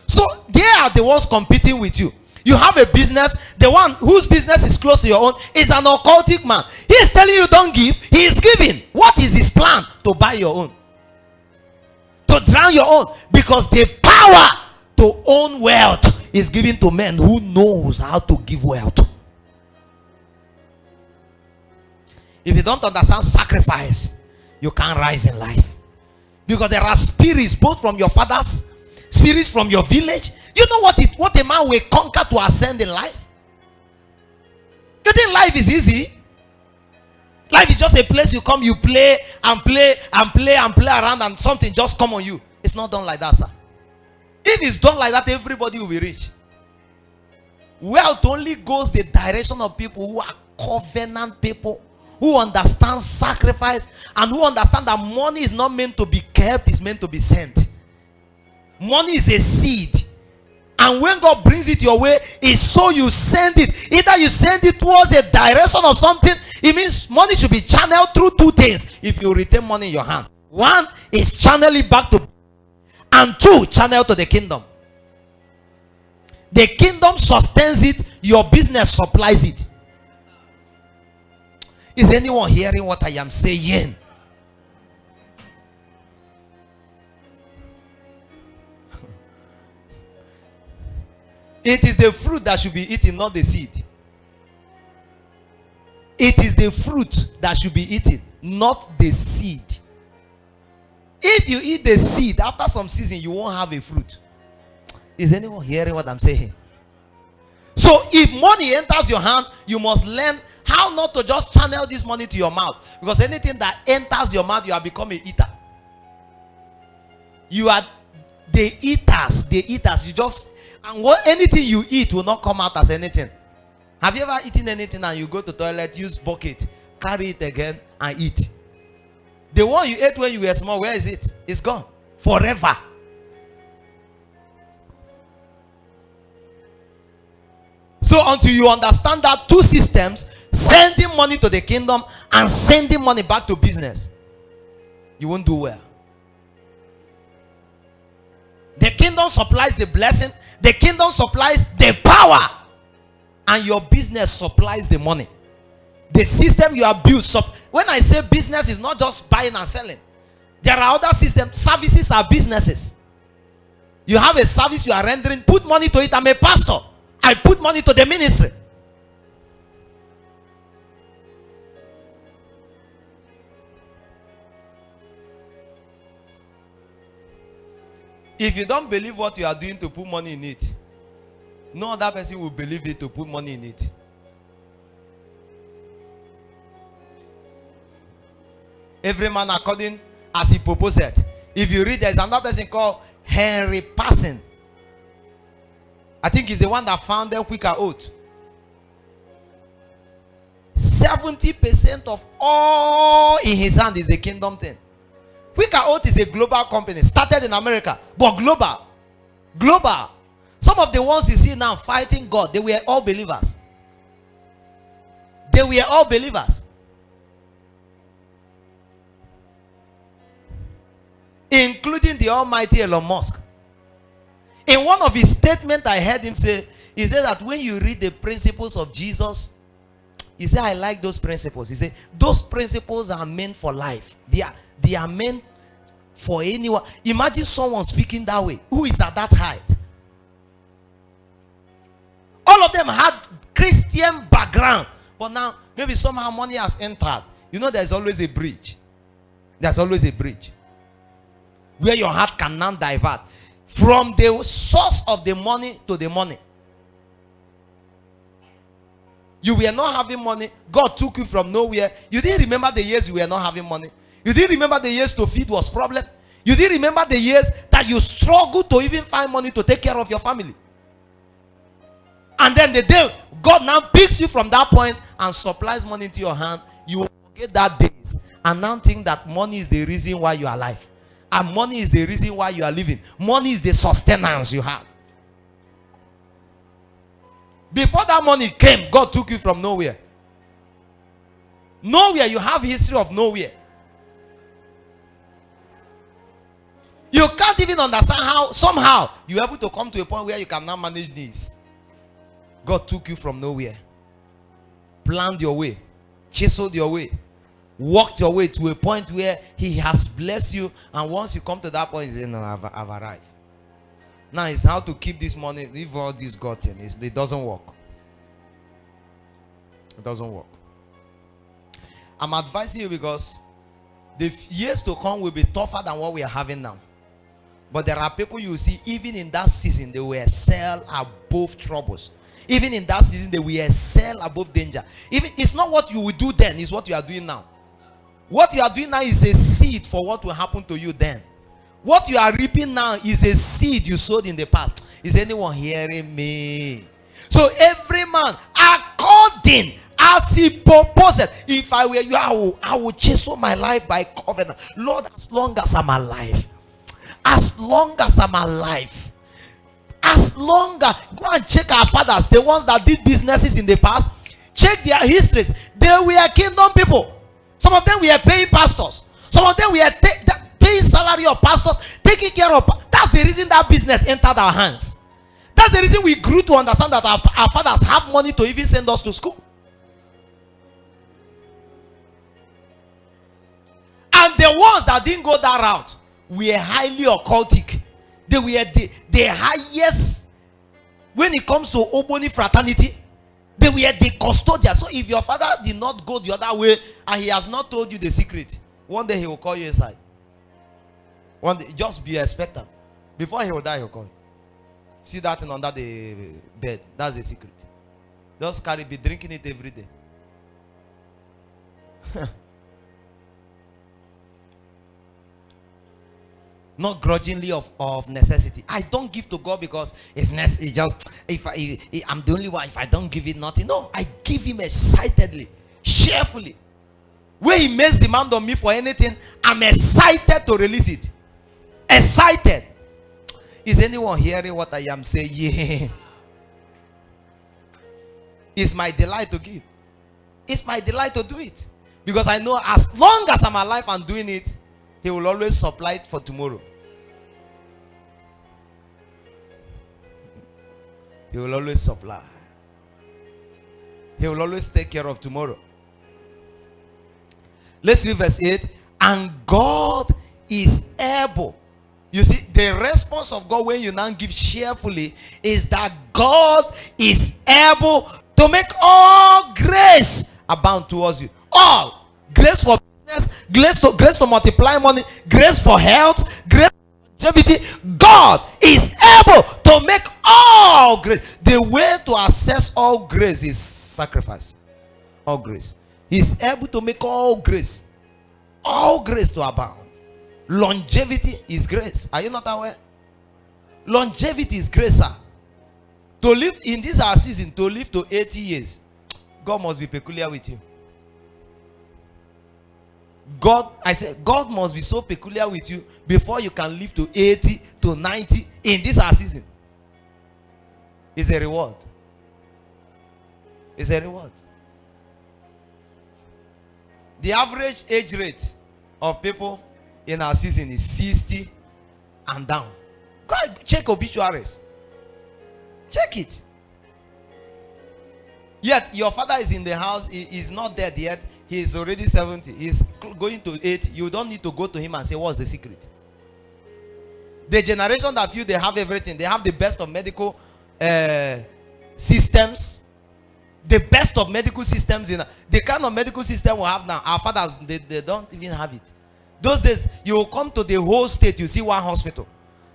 So they are the ones competing with you. You have a business. The one whose business is close to your own is an occultic man. He is telling you don't give. He is giving. What is his plan? To buy your own. To drown your own. Because the power to own wealth is given to men who knows how to give wealth. If you don't understand sacrifice, you can't rise in life. Because there are spirits both from your fathers, spirits from your village. You know what a man will conquer to ascend in life? You think life is easy? Life is just a place you come, you play and play and play and play around and something just come on you. It's not done like that, sir. If it's done like that, everybody will be rich. Wealth only goes the direction of people who are covenant people, who understand sacrifice, and who understand that money is not meant to be kept, it's meant to be sent. Money is a seed. And when God brings it your way, it's so you send it. Either you send it towards the direction of something. It means money should be channeled through two things if you retain money in your hand. One is channel it back to, and two, channel to the kingdom. The kingdom sustains it, your business supplies it. Is anyone hearing what I am saying? It is the fruit that should be eaten, not the seed. It is the fruit that should be eaten, not the seed. If you eat the seed, after some season, you won't have a fruit. Is anyone hearing what I'm saying? So if money enters your hand, you must learn how not to just channel this money to your mouth. Because anything that enters your mouth, you have become an eater. You are the eaters. The eaters. You just, and anything you eat will not come out as anything. Have you ever eaten anything and you go to the toilet, use bucket, carry it again and eat? The one you ate when you were small, where is it? It's gone. Forever. So until you understand that two systems, sending money to the kingdom and sending money back to business, you won't do well. The kingdom supplies the blessing, the kingdom supplies the power, and your business supplies the money. The system you abuse. When I say business, is not just buying and selling. There are other systems. Services are businesses. You have a service you are rendering. Put money to it. I'm a pastor. I put money to the ministry. If you don't believe what you are doing to put money in it, no other person will believe it to put money in it. Every man according as he proposed it. If you read, there's another person called Henry Parson. I think he's the one that founded Quaker Oat. 70% of all in his hand is the kingdom thing. Quaker Oat is a global company, started in America, but global. Global. Some of the ones you see now fighting God, they were all believers. They were all believers. Including the almighty Elon Musk. In one of his statements, I heard him say, he said that when you read the principles of Jesus, he said, I like those principles. He said, those principles are meant for life. They are meant for anyone. Imagine someone speaking that way, who is at that height. All of them had Christian background. But now, maybe somehow money has entered. You know, there's always a bridge. There's always a bridge. Where your heart can now divert. From the source of the money to the money. You were not having money. God took you from nowhere. You didn't remember the years you were not having money. You didn't remember the years to feed was problem. You didn't remember the years that you struggled to even find money to take care of your family. And then the day God now picks you from that point and supplies money into your hand, you will forget that days and now think that money is the reason why you are alive. And money is the reason why you are living. Money is the sustenance you have. Before that money came, God took you from nowhere. Nowhere. You have history of nowhere. You can't even understand how somehow you're able to come to a point where you can now manage this. God took you from nowhere. Planned your way. Chiseled your way. Walked your way to a point where he has blessed you. And once you come to that point, you say, no, I've arrived. Now it's how to keep this money. Leave all this God thing. It doesn't work. It doesn't work. I'm advising you because the years to come will be tougher than what we are having now. But there are people you see, even in that season, they will excel above troubles. Even in that season, they will excel above danger. Even it's not what you will do then, it's what you are doing now. What you are doing now is a seed for what will happen to you then. What you are reaping now is a seed you sowed in the past. Is anyone hearing me? So every man, according as he proposed, if I were you, I will chisel my life by covenant. Lord, as long as I'm alive, as long as I'm alive, as long as, go and check our fathers, the ones that did businesses in the past, check their histories. They were kingdom people. Some of them were paying pastors. Some of them were paying salary of pastors, taking care of. That's the reason that business entered our hands. That's the reason we grew to understand that our fathers have money to even send us to school. And the ones that didn't go that route were highly occultic. They were the highest when it comes to Oboni fraternity. They were the custodians. So if your father did not go the other way and he has not told you the secret, one day he will call you inside. One day, just be expectant. Before he will die, he will call you. See that thing under the bed. That's the secret. Just carry, be drinking it every day. Not grudgingly of necessity. I don't give to God because it's necessary. Just if I'm the only one. If I don't give it, nothing. No, I give him excitedly, cheerfully. When he makes demand on me for anything, I'm excited to release it. Excited. Is anyone hearing what I am saying? Yeah. It's my delight to give. It's my delight to do it. Because I know as long as I'm alive and doing it, he will always supply it for tomorrow. He will always supply. He will always take care of tomorrow. Let's read verse 8. And God is able. You see, the response of God when you now give cheerfully is that God is able to make all grace abound towards you. All grace for business, grace to multiply money, grace for health, grace for longevity. God is able to make all grace. The way to access all grace is sacrifice. All grace. He's able to make all grace to abound. Longevity is grace. Are you not aware? Longevity is grace, sir. To live in this our season, to live to 80 years, God must be peculiar with you. God must be so peculiar with you before you can live to 80 to 90 in this our season. It's a reward. It's a reward. The average age rate of people in our season is 60 and down. Go check obituaries. Check it. Yet your father is in the house. He is not dead yet. He is already 70. He is going to 80. You don't need to go to him and say, what's the secret? The generation that feel they have everything. They have the best of medical systems. The best of medical systems. In the kind of medical system we have now. Our fathers, they don't even have it. Those days, you will come to the whole state, you see one hospital.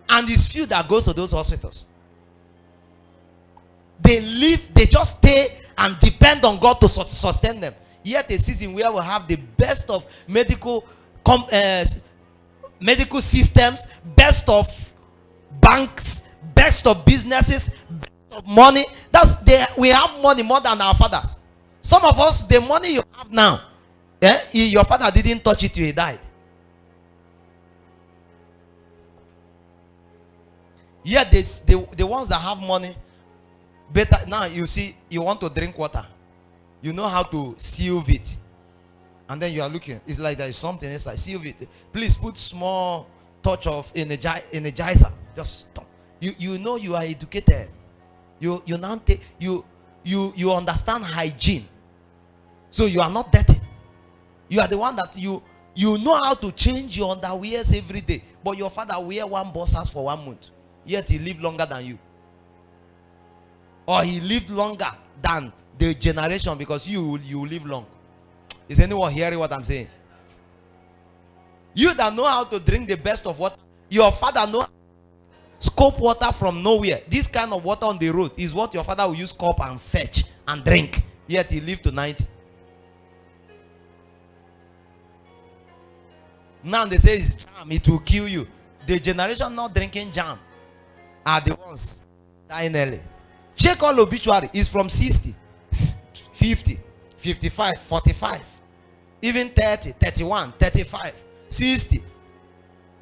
And it's few that goes to those hospitals. They just stay and depend on God to sustain them. Yet a season where we have the best of medical systems, best of banks, best of businesses, best of money. We have money more than our fathers. Some of us, the money you have now, your father didn't touch it till he died. Yet the ones that have money, better now. You see, you want to drink water, you know how to sieve it, and then you are looking. It's like there is something inside. Sieve it. Please put small touch of energizer. Just stop. You know you are educated. You now take you understand hygiene, so you are not dirty. You are the one that you know how to change your underwears every day. But your father wear one boxers for 1 month. Yet he lived longer than you. Or he lived longer than the generation because you live long. Is anyone hearing what I'm saying? You that know how to drink the best of water, your father know scope water from nowhere. This kind of water on the road is what your father will use cup and fetch and drink. Yet he lived to 90. Now they say it's jam, it will kill you. The generation not drinking jam are the ones dying early. Check all obituary is from 60, 50, 55, 45, even 30, 31, 35, 60.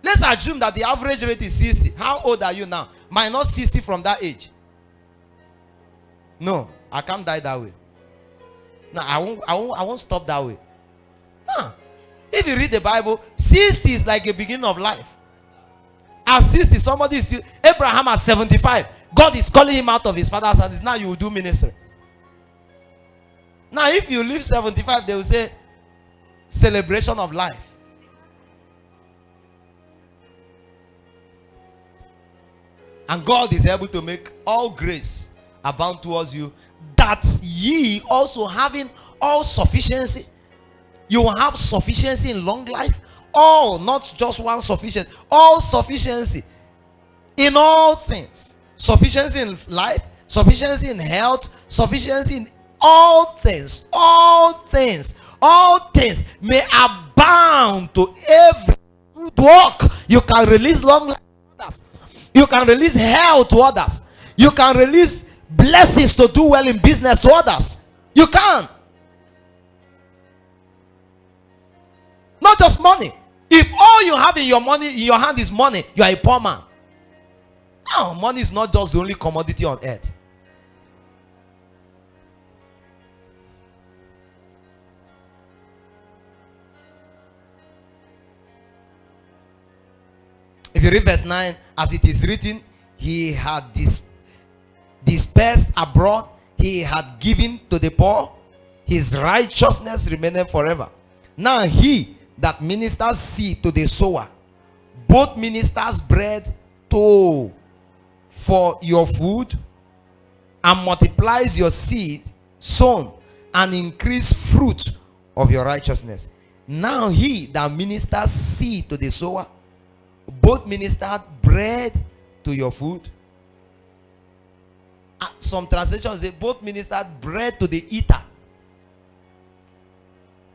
Let's assume that the average rate is 60. How old are you now? Minus 60 from that age. No, I can't die that way. No, I won't stop that way. Huh. If you read the Bible, 60 is like a beginning of life. At 60, somebody is still, Abraham at 75. God is calling him out of his father's house. Now you will do ministry. Now if you live 75, they will say celebration of life. And God is able to make all grace abound towards you, that ye also having all sufficiency. You will have sufficiency in long life. All, not just one sufficient. All sufficiency in all things. Sufficiency in life, sufficiency in health, sufficiency in all things. All things. All things may abound to every good work. You can release long life to others. You can release health to others. You can release blessings to do well in business to others. You can. Not just money. If all you have in your hand is money, you are a poor man. No, money is not just the only commodity on earth. If you read verse 9, as it is written, he had dispersed abroad, he had given to the poor, his righteousness remained forever. Now he that ministers seed to the sower, both ministers bread to for your food, and multiplies your seed sown, and increase fruit of your righteousness. Now he that ministers seed to the sower, both ministered bread to your food. Some translations say both ministered bread to the eater.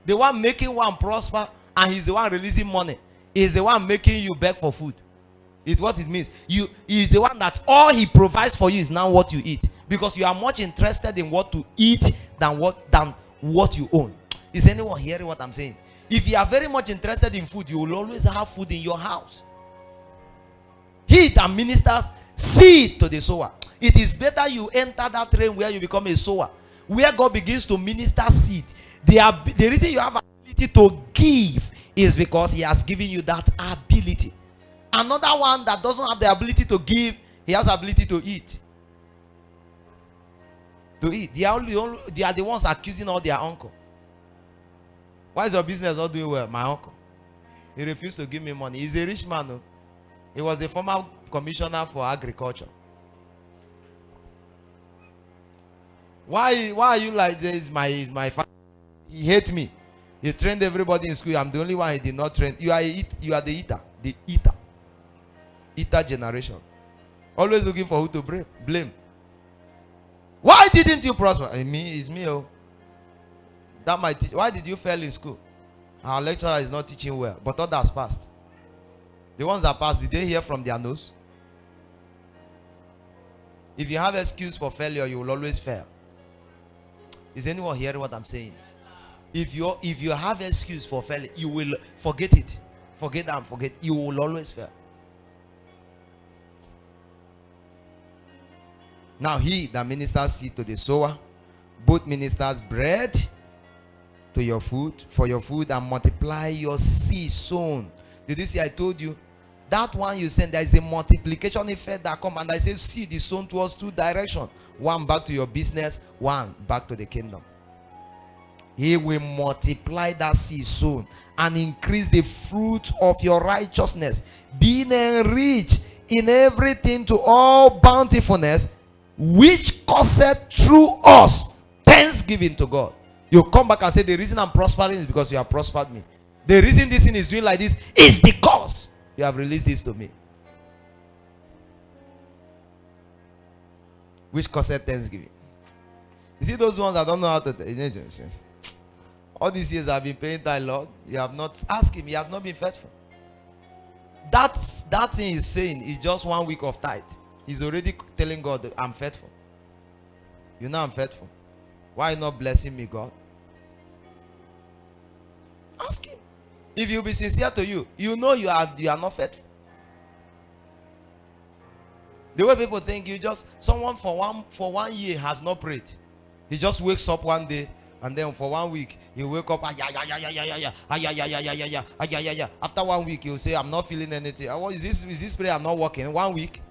The one making one prosper, and he's the one releasing money. He's the one making you beg for food. It's what it means. He's the one that all he provides for you is now what you eat, because you are much interested in what to eat than what you own. Is anyone hearing what I'm saying? If you are very much interested in food, you will always have food in your house. He that ministers seed to the sower. It is better you enter that train where you become a sower, where God begins to minister seed. The reason you have ability to give is because he has given you that ability. Another one that doesn't have the ability to give, he has the ability to eat. To eat. They are the ones accusing all their uncle. Why is your business not doing well? My uncle. He refused to give me money. He's a rich man. No? He was the former commissioner for agriculture. Why are you like this? My father. He hates me. He trained everybody in school. I'm the only one he did not train. You are the eater. The eater. Eater generation. Always looking for who to blame. Why didn't you prosper? It's me. Oh. That might teach. Why did you fail in school? Our lecturer is not teaching well, but others passed. The ones that passed, did they hear from their nose? If you have excuse for failure, you will always fail. Is anyone hearing what I'm saying? If you have excuse for failure, you will forget it. Forget that. Forget. You will always fail. Now he that ministers seed to the sower, both ministers bread to your food, for your food, and multiply your seed sown. Did you see I told you? That one you send, there is a multiplication effect that comes, and I say seed is sown towards two directions. One back to your business, one back to the kingdom. He will multiply that seed sown and increase the fruit of your righteousness, being enriched in everything to all bountifulness, which causeth through us thanksgiving to God. You come back and say, the reason I'm prospering is because you have prospered me. The reason this thing is doing like this is because you have released this to me. Which causeth thanksgiving. You see those ones that don't know how to. All these years I've been paying thy Lord. You have not asked him. He has not been faithful. That thing he's saying is just 1 week of tithe. He's already telling God that I'm faithful. You know I'm faithful. Why are you not blessing me, God? Ask him. If you be sincere to you, you know you are not faithful. The way people think, someone for one year has not prayed. He just wakes up one day, and then for 1 week he'll wake up. After 1 week he'll say, I'm not feeling anything. Is this prayer not working? 1 week.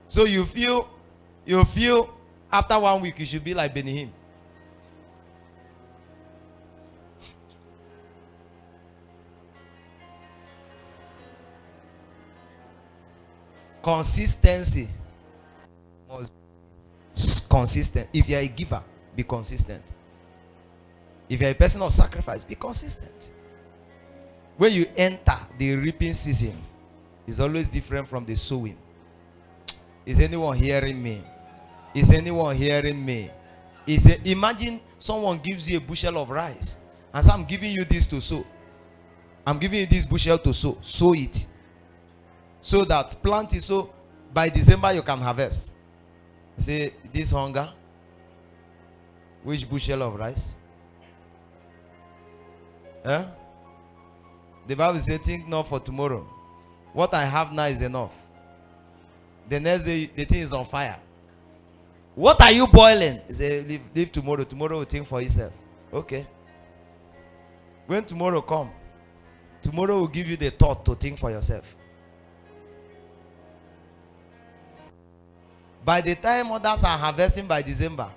So you feel after 1 week you should be like Benihim. Consistency must be consistent. If you are a giver, be consistent. If you are a person of sacrifice, be consistent. When you enter the reaping season, it's always different from the sowing. Is anyone hearing me? Is anyone hearing me? Imagine someone gives you a bushel of rice and says, I'm giving you this to sow. I'm giving you this bushel to sow. Sow it. So that plant is so by December you can harvest. You say, this hunger, which bushel of rice? Huh? The Bible says, think not for tomorrow. What I have now is enough. The next day, the thing is on fire. What are you boiling? He said, leave tomorrow. Tomorrow will think for itself. Okay. When tomorrow comes, tomorrow will give you the thought to think for yourself. By the time others are harvesting by December,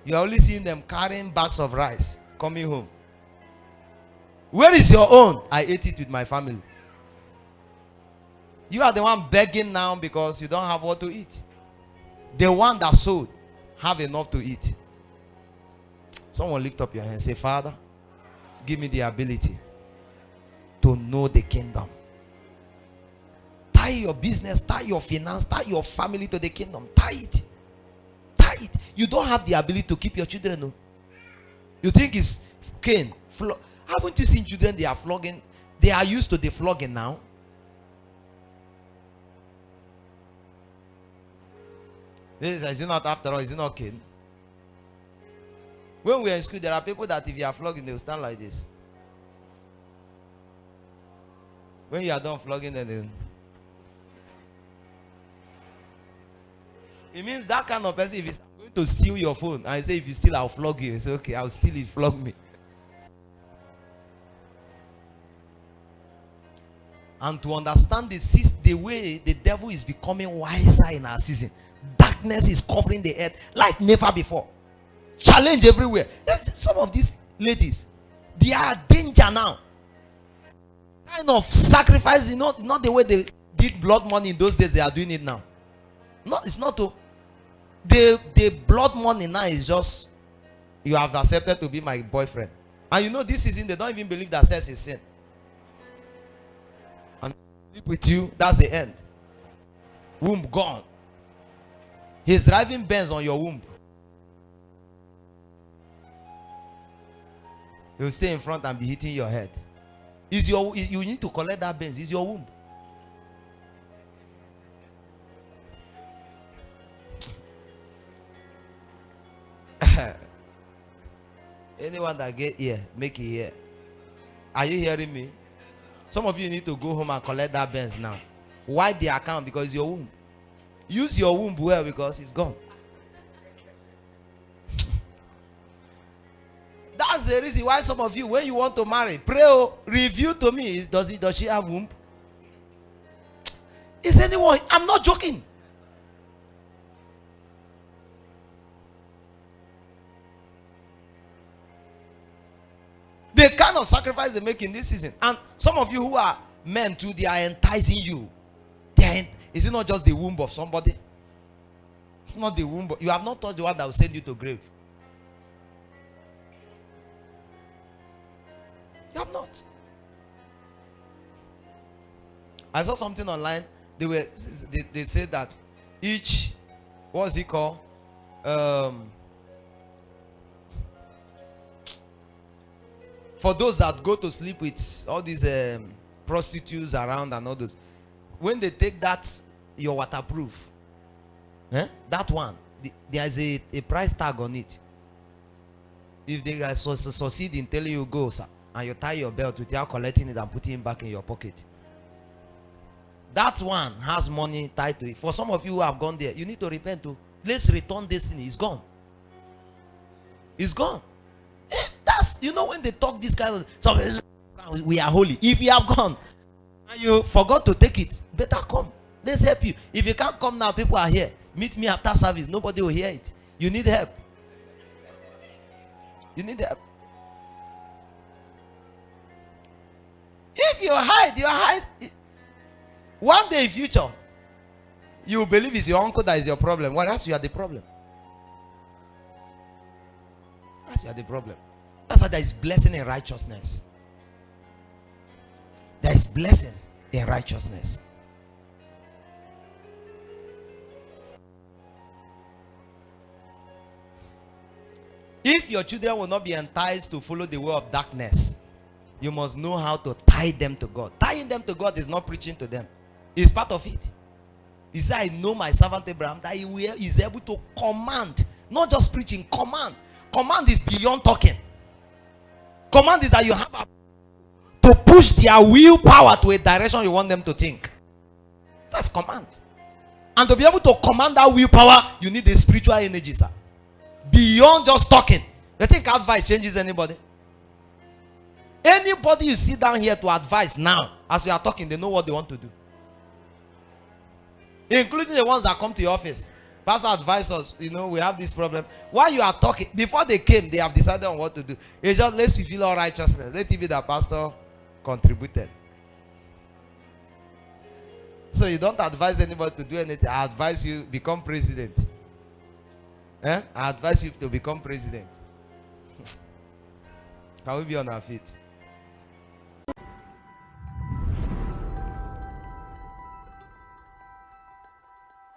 you are only seeing them carrying bags of rice coming home. Where is your own? I ate it with my family. You are the one begging now because you don't have what to eat. The one that sowed have enough to eat. Someone lift up your hand and say, Father, give me the ability to know the kingdom. Tie your business, tie your finance, tie your family to the kingdom. Tie it. Tie it. You don't have the ability to keep your children. No. You think it's cane. Haven't you seen children they are flogging? They are used to the flogging now. Is it not after all? Is it not cane? When we are in school, there are people that if you are flogging, they will stand like this. When you are done flogging, then they... It means that kind of person, if he's going to steal your phone, I say, if you steal, I'll flog you. I say, okay, I'll steal it, flog me. And to understand the way the devil is becoming wiser in our season. Darkness is covering the earth like never before. Challenge everywhere. Some of these ladies, they are danger now. Kind of sacrifice, not the way they did blood money in those days, they are doing it now. It's not to... The blood money now is just, you have accepted to be my boyfriend. And this season, they don't even believe that sex is sin. And sleep with you, that's the end. Womb gone. He's driving Benz on your womb. He'll stay in front and be hitting your head. You need to collect that Benz. It's your womb. Anyone that get here, make it here. Are you hearing me? Some of you need to go home and collect that Benz now. Wipe the account because it's your womb. Use your womb well because it's gone. That's the reason why some of you, when you want to marry, pray, review to me. Does she have womb? Is anyone? I'm not joking. The kind of sacrifice they make in this season. And some of you who are men too, they are enticing you. Is it not just the womb of somebody? It's not the womb. You have not touched the one that will send you to grave. You have not. I saw something online. They said that each, what's it called? For those that go to sleep with all these prostitutes around and all those, when they take that, your waterproof, that one, there is a price tag on it. If they succeed in telling you go, sir, and you tie your belt without collecting it and putting it back in your pocket, that one has money tied to it. For some of you who have gone there, you need to repent too. Let's return this thing. It's gone. It's gone. That's, when they talk this kind of, so we are holy. If you have gone and you forgot to take it, better come. Let's help you. If you can't come now, people are here. Meet me after service. Nobody will hear it. You need help. You need help. If you hide. One day in future, you will believe it's your uncle that is your problem. Whereas you are the problem. That's you are the problem. That's why there is blessing in righteousness. There is blessing in righteousness. If your children will not be enticed to follow the way of darkness, you must know how to tie them to God. Tying them to God is not preaching to them. It's part of it. He said, I know my servant Abraham, that he is able to command. Not just preaching, command. Command is beyond talking. Command is that you have to push their willpower to a direction you want them to think. That's command. And to be able to command that willpower, you need the spiritual energy, sir. Beyond just talking. You think advice changes anybody? Anybody you sit down here to advise now, as we are talking, they know what they want to do. Including the ones that come to your office. Pastor advised us, we have this problem. While you are talking, before they came, they have decided on what to do. It's just, let's fulfill all righteousness. Let it be that pastor contributed. So you don't advise anybody to do anything. I advise you become president. I advise you to become president. Can we be on our feet?